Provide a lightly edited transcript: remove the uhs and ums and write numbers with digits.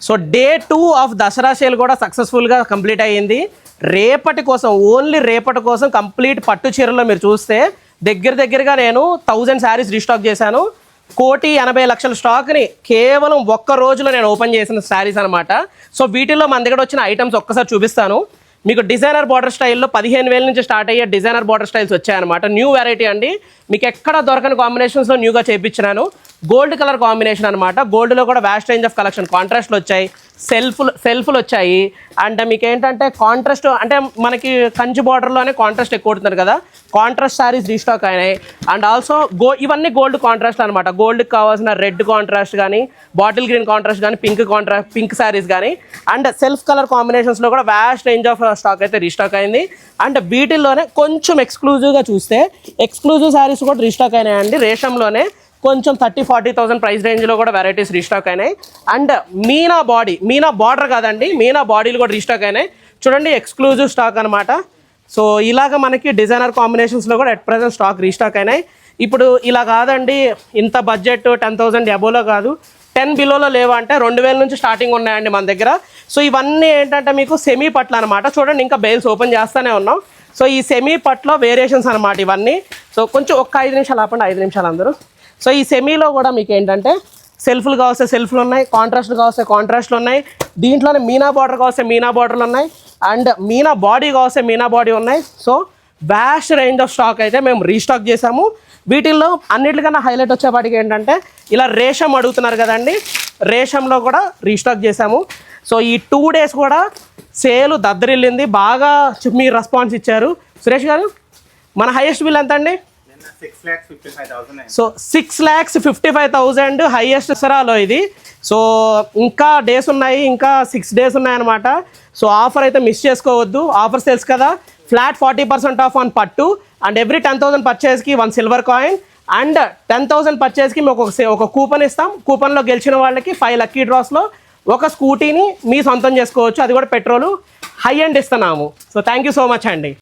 So day 2 of Dasara sale కూడా సక్సెస్ఫుల్గా complete అయ్యింది. రేపటి కోసం, ఓన్లీ రేపటి కోసం కంప్లీట్ పట్టు చీరలో మీరు చూస్తే దగ్గరగా నేను 1000 శారీస్ రీస్టాక్ చేశాను. 1,80,00,000 స్టాక్ని కేవలం ఒక్క రోజులో నేను ఓపెన్ చేసిన శారీస్ అనమాట. సో వీటిల్లో మన దగ్గర వచ్చిన ఐటమ్స్ ఒక్కసారి చూపిస్తాను మీకు. డిజైనర్ బార్డర్ స్టైల్లో 15,000 నుంచి స్టార్ట్ అయ్యే డిజైనర్ బార్డర్ స్టైల్స్ వచ్చాయన్నమాట. న్యూ వెరైటీ అండి, మీకు ఎక్కడ దొరకని కాంబినేషన్స్లో న్యూగా చేయించినాను. గోల్డ్ కలర్ కాంబినేషన్ అనమాట. గోల్డ్లో కూడా వ్యాస్ట్ రేంజ్ ఆఫ్ కలెక్షన్, కాంట్రాస్ట్లు వచ్చాయి, సెల్ఫ్లు వచ్చాయి. అండ్ మీకు ఏంటంటే కాంట్రాస్ట్, అంటే మనకి కంచి బార్డర్లోనే కాంట్రాస్ట్ ఎక్కువ కొడుతున్నారు కదా, కాంట్రాస్ట్ శారీస్ రీస్టాక్ అయినాయి. అండ్ ఆల్సో ఇవన్నీ గోల్డ్ కాంట్రాస్ట్ అనమాట. గోల్డ్కి కావాల్సిన రెడ్ కాంట్రాస్ట్ కానీ, బాటిల్ గ్రీన్ కాంట్రాస్ట్ కానీ, పింక్ శారీస్ కానీ, అండ్ సెల్ఫ్ కలర్ కాంబినేషన్స్లో కూడా వ్యాస్ట్ రేంజ్ ఆఫ్ స్టాక్ అయితే రీస్టాక్ అయింది. అండ్ వీటిల్లోనే కొంచెం ఎక్స్క్లూజివ్గా చూస్తే ఎక్స్క్లూజివ్ శారీస్ కూడా రీస్టాక్ అయినాయండి. రేషంలోనే కొంచెం 30,000-40,000 ప్రైస్ రేంజ్లో కూడా వెరైటీస్ రీస్టాక్ అయినాయి. అండ్ మీనా బార్డర్ కాదండి, మీనా బాడీలు కూడా రీస్టాక్ అయినాయి. చూడండి, ఎక్స్క్లూజివ్ స్టాక్ అనమాట. సో ఇలాగ మనకి డిజైనర్ కాంబినేషన్స్లో కూడా ఎట్ ప్రెజెంట్ స్టాక్ రీస్టాక్ అయినాయి. ఇప్పుడు ఇలా కాదండి, ఇంత బడ్జెట్ 10,000 అబోలో కాదు, 10 బిలోలో లేవా అంటే 2,000 నుంచి స్టార్టింగ్ ఉన్నాయండి మన దగ్గర. సో ఇవన్నీ ఏంటంటే మీకు సెమీ పట్ల అనమాట. చూడండి, ఇంకా బెయిల్స్ ఓపెన్ చేస్తూనే ఉన్నాం. సో ఈ సెమీ పట్లో వేరియేషన్స్ అనమాట ఇవన్నీ. సో కొంచెం ఒక్క 5 నిమిషాలు ఆపండి, 5 నిమిషాలు అందరూ. సో ఈ సెమీలో కూడా మీకు ఏంటంటే సెల్ఫ్లు కావస్తే సెల్ఫ్లు ఉన్నాయి, కాంట్రాస్ట్లు కావస్తే కాంట్రాస్ట్లు ఉన్నాయి, దీంట్లోనే మీనా బార్డర్ కావస్తే మీనా బార్డర్లు ఉన్నాయి, అండ్ మీనా బాడీ కావస్తే మీనా బాడీ ఉన్నాయి. So vast range of stock అయితే మేము రీస్టాక్ చేసాము. వీటిల్లో అన్నిటికన్నా హైలైట్ వచ్చేపాటికి ఏంటంటే ఇలా రేషం అడుగుతున్నారు కదండి, రేషంలో కూడా రీస్టాక్ చేసాము. సో ఈ 2 days కూడా సేల్ దద్దరిల్లింది, బాగా మీరు రెస్పాన్స్ ఇచ్చారు. సురేష్ గారు, మన హైయెస్ట్ బిల్ ఎంత అండి? సో 6,55,000 హైయెస్ట్ సరాలో ఇది. సో ఇంకా డేస్ ఉన్నాయి, ఇంకా 6 days ఉన్నాయన్నమాట. సో ఆఫర్ అయితే మిస్ చేసుకోవద్దు. ఆఫర్స్ తెలుసు కదా, ఫ్లాట్ 40% ఆఫ్ ఆన్ పట్టు, and every 10,000 పర్చేస్కి 1 silver coin, and 10,000 పర్చేస్కి మేము ఒక కూపన్ ఇస్తాం. కూపన్లో గెలిచిన వాళ్ళకి 5 లక్కీ డ్రాస్లో ఒక స్కూటీని మీ సొంతం చేసుకోవచ్చు, అది కూడా పెట్రోలు హై ఎండ్ ఇస్తున్నాము. So thank you so much అండి.